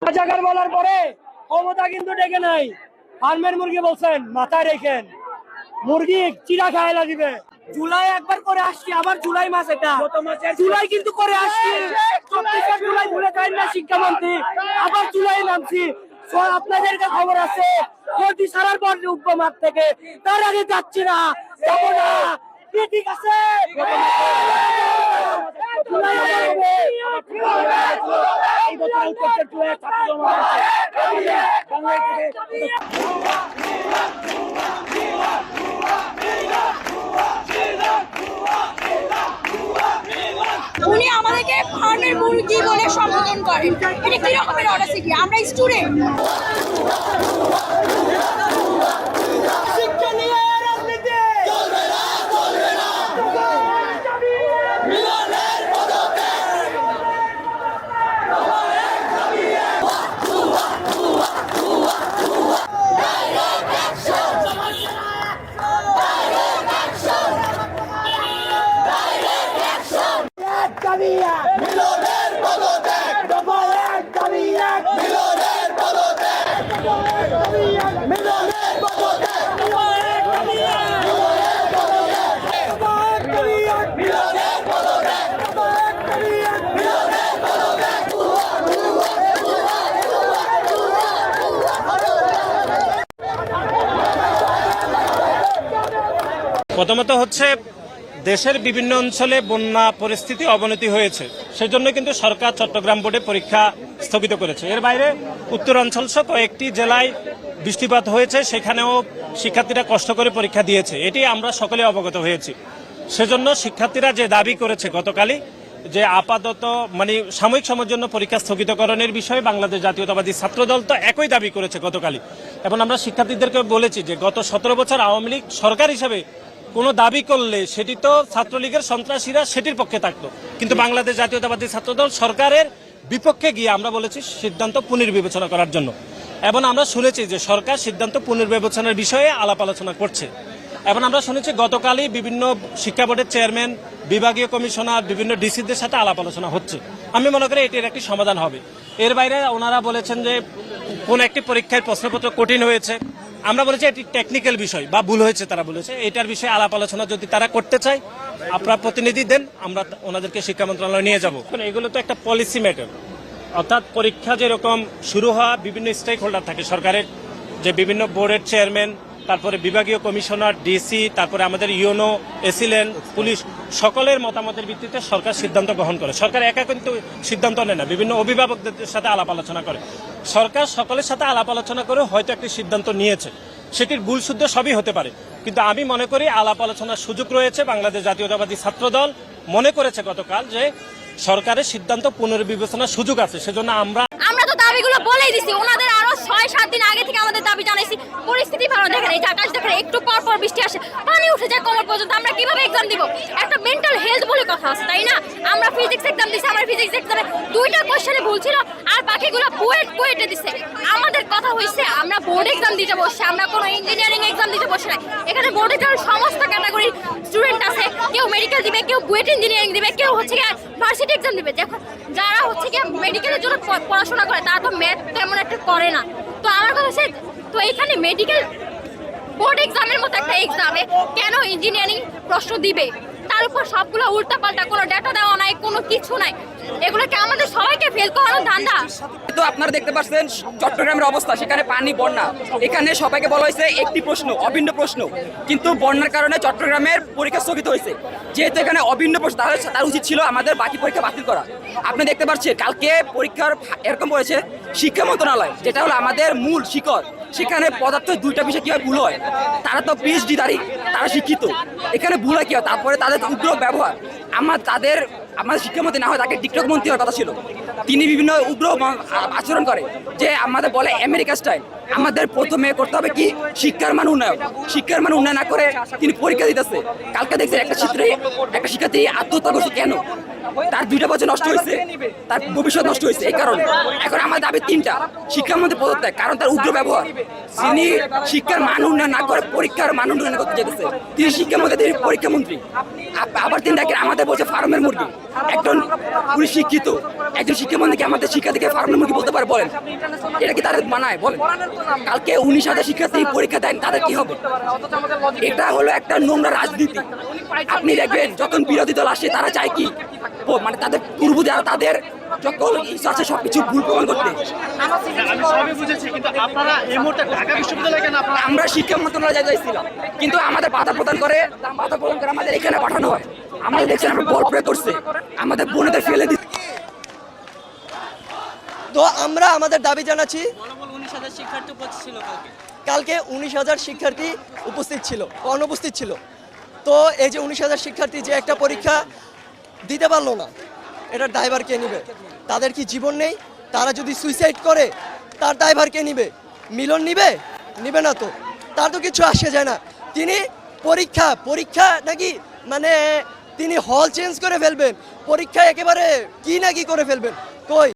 রাজাকার বলার পরে ক্ষমতা কিন্তু ডেকে নাই। ফার্মের মুরগি বলছেন, মাথায় রেখেন, মুরগি চিরা খায়লা দিবে। জুলাই একবার করে আসছি, আবার জুলাই মাস, এটা জুলাই কিন্তু করে আসছি, 24শে জুলাই ভুলে যাই না শিক্ষামন্ত্রী, আবার জুলাই নামছি। আপনাদেরকে খবর আছে, কোটি সারার পর উঠবো মাঠ থেকে, তার আগে যাচ্ছি না, যাবো না। ঠিক আছে, উনি আমাদেরকে ফার্মের মুরগি বলে সম্বোধন করেন। এটা কি রকমের অডাসিটি? আমরা স্টুডেন্ট। প্রথমত হচ্ছে দেশের বিভিন্ন অঞ্চলে বন্যা পরিস্থিতি অবনতি হয়েছে, সেজন্য কিন্তু সরকার চট্টগ্রাম বোর্ডে পরীক্ষা স্থগিত করেছে। এর বাইরে উত্তরাঞ্চল সহ কয়েকটি জেলায় বৃষ্টিপাত হয়েছে, সেখানেও শিক্ষার্থীরা কষ্ট করে পরীক্ষা দিয়েছে, এটি আমরা সকলে অবগত হয়েছি। সেজন্য শিক্ষার্থীরা যে দাবি করেছে গতকালই, যে আপাতত সাময়িক সময়ের জন্য পরীক্ষা স্থগিতকরণের বিষয়ে বাংলাদেশ জাতীয়তাবাদী ছাত্রদল তো একই দাবি করেছে গতকালই। এবং আমরা শিক্ষার্থীদেরকে বলেছি যে গত 17 বছর আওয়ামী লীগ সরকার হিসেবে কোনো দাবি করলে সেটি তো ছাত্রলীগের সন্ত্রাসীরা সেটির পক্ষে থাকতো, কিন্তু বাংলাদেশ জাতীয়তাবাদী ছাত্রদল সরকারের বিপক্ষে গিয়ে আমরা বলেছি সিদ্ধান্ত পুনর্বিবেচনা করার জন্য। এবং আমরা শুনেছি যে সরকার সিদ্ধান্ত পুনর্বিবেচনার বিষয়ে আলাপ আলোচনা করছে। এবং আমরা শুনেছি গতকালই বিভিন্ন শিক্ষা বোর্ডের চেয়ারম্যান, বিভাগীয় কমিশনার, বিভিন্ন ডিসিদের সাথে আলাপ আলোচনা হচ্ছে। আমি মনে করি এটির একটি সমাধান হবে। এর বাইরে ওনারা বলেছেন যে কোন একটি পরীক্ষায় প্রশ্নপত্র কঠিন হয়েছে, আমরা বলেছি এটি টেকনিক্যাল বিষয় বা ভুল হয়েছে, তারা বলেছে এটার বিষয়ে আলাপ আলোচনা যদি তারা করতে চায় আপনারা প্রতিনিধি দেন, আমরা ওনাদেরকে শিক্ষা মন্ত্রণালয়ে নিয়ে যাব। এগুলো তো একটা পলিসি ম্যাটার, অর্থাৎ পরীক্ষা যেরকম শুরু হওয়া বিভিন্ন স্টেক হোল্ডার থাকে সরকারের, যে বিভিন্ন বোর্ডের চেয়ারম্যান, তারপরে বিভাগীয় কমিশনার, ডিসি, তারপরে আমাদের ইউনো, এসিলেন, পুলিশ, সকলের মতামতের ভিত্তিতে সরকার সিদ্ধান্ত গ্রহণ করে। সরকার একা কিন্তু সিদ্ধান্ত নেয় না, বিভিন্ন অভিভাবকদের সাথে আলাপ আলোচনা করে। সরকার সকলের সাথে আলাপ আলোচনা করে হয়তো একটি সিদ্ধান্ত নিয়েছে, সেটির ভুল শুদ্ধ সবই হতে পারে, কিন্তু আমি মনে করি আলাপ আলোচনার সুযোগ রয়েছে। বাংলাদেশ জাতীয়তাবাদী ছাত্রদল মনে করেছে গতকাল যে সরকারের সিদ্ধান্ত পুনর্বিবেচনার সুযোগ আছে, সেজন্য আমরা তো দাবিগুলো বলেই দিছি, ওনাদের আরো 6-7 দিন আগে থেকে আমাদের দাবি জানাইছি। পরিস্থিতি ভালো দেখেন, এই আকাশ দেখেন, একটু পর পর বৃষ্টি আসে, পানি উঠে যায় কোমর পর্যন্ত। আমরা কিভাবে এক্সাম দিব? একটা মেন্টাল হেলথ বলে কথা আছে, তাই না? আমরা ফিজিক্স এক্সাম দিছি, আমার ফিজিক্স এক্সামে 2টা কোশ্চেনে ভুল ছিল, আর বাকিগুলো বুয়েটে দিছে। আমাদের কথা হইছে আমরা বোর্ড এক্সাম দিতে বসছি, আমরা কোনো ইঞ্জিনিয়ারিং এক্সাম দিতে বসে নাই। এখানে বোর্ড এক্সামের সমস্ত ক্যাটাগরির স্টুডেন্ট আছে, কেউ মেডিকেল দিবে, কেউ বুয়েট ইঞ্জিনিয়ারিং দিবে, কেউ হচ্ছে গিয়ে ভার্সিটি এক্সাম দিবে। দেখো যারা হচ্ছে গিয়ে মেডিকেলের জন্য পড়াশোনা করে তারা তো ম্যাথ তেমন একটা করে না। তো আমার কথা হচ্ছে, তো এখানে মেডিকেল বোর্ড এক্সামের মতো একটা এক্সামে কেন ইঞ্জিনিয়ারিং প্রশ্ন দিবে? তার উপর সবগুলো উল্টাপাল্টা, কোনো ডেটা দেওয়া নাই, কোনো কিছু নাই। এগুলোকে আমাদের সবাইকে ফেল করানোর ধান্দা। তো আপনারা দেখতে পাচ্ছেন চট্টগ্রামের অবস্থা, সেখানে পানি, বন্যা। এখানে সবাইকে বলা হয়েছে একটি প্রশ্ন, অভিন্ন প্রশ্ন, কিন্তু বন্যার কারণে চট্টগ্রামের পরীক্ষা স্থগিত হয়েছে। যেহেতু এখানে অভিন্ন প্রশ্ন, তার উচিত ছিল আমাদের বাকি পরীক্ষা বাতিল করা। আপনি দেখতে পাচ্ছেন কালকে পরীক্ষার এরকম করেছে শিক্ষা মন্ত্রণালয়, যেটা হলো আমাদের মূল শিকড়, সেখানে পদার্থ 2টা বিষয় কিভাবে ভুল হয়। তারা তো পিএইচডি দাঁড়ি, তারা শিক্ষিত, এখানে ভুল হয় কি হয়? তারপরে তাদের উগ্র ব্যবহার। আমাদের শিক্ষামন্ত্রী না হয় তাকে টিকটক মন্ত্রী হওয়ার কথা ছিল, তিনি বিভিন্ন উগ্র আচরণ করে, যে আমাদের বলে আমেরিকা স্টাইল। আমাদের প্রথমে করতে হবে কি শিক্ষার মান উন্নয়ন। শিক্ষার মান উন্নয়ন না করে তিনি পরীক্ষা দিতেছে। কালকে দেখছে একটা শিক্ষার্থী আত্মহত্যা করছে। কেন? তার 2টা বছর নষ্ট হয়েছে, তার ভবিষ্যৎ নষ্ট হয়েছে। এই কারণে এখন আমার দাবি 3টা, শিক্ষামন্ত্রী পদত্যাগ, কারণ তার উগ্র ব্যবহার। তিনি শিক্ষার মান উন্নয়ন না করে পরীক্ষার মান উন্নয়ন করতে যেতেছে। তিনি শিক্ষামন্ত্রী, তিনি পরীক্ষামন্ত্রী। আবার তিনি দেখেন আমাদের বলছে ফার্মের মুরগি। একজন পুলিশ শিক্ষিত, একজন শিক্ষা মুখ্যমন্ত্রী কি আমাদের শিক্ষার্থীকে ফার্মের মুরগি বলতে পারে? বলেন, এটা কি তাদের মানায়? বলেন, কালকে 19,000 শিক্ষার্থী পরীক্ষা দেন, তাদের কি হবে? এটা হলো একটা নোংরা রাজনীতি। আপনি দেখবেন যখন বিরোধী দল আসে তারা চায় কি মানে তাদের পূর্ব যারা তাদের যখন ইচ্ছা আছে সবকিছু ভুল প্রমাণ করতে। আমি সবই বুঝেছি, কিন্তু আপনারা এই মুহূর্তে ঢাকা বিশ্ববিদ্যালয়ে কেন আপনারা? আমরা শিক্ষা মন্ত্রণালয়ে যাইছিলাম, কিন্তু আমাদের বাধা প্রদান করে আমাদের এখানে পাঠানো হয়। আমাদের দেখছেন আমরা বল প্রয়োগ করছে, আমাদের বোনেদের ফেলে দিচ্ছে। তো আমরা আমাদের দাবি জানাচ্ছি। কালকে 19,000 শিক্ষার্থী উপস্থিত ছিল, অনুপস্থিত ছিল। তো এই যে 19,000 শিক্ষার্থী যে একটা পরীক্ষা দিতে পারলো না, এটার দায়ভার কে নেবে? তাদের কি জীবন নেই? তারা যদি সুইসাইড করে তার দায়ভার কে নিবে? মিলন নিবে? নিবে না তো, তার তো কিছু আসে যায় না। তিনি পরীক্ষা নাকি মানে তিনি হল চেঞ্জ করে ফেলবেন, পরীক্ষা একেবারে কি না কি করে ফেলবেন। কই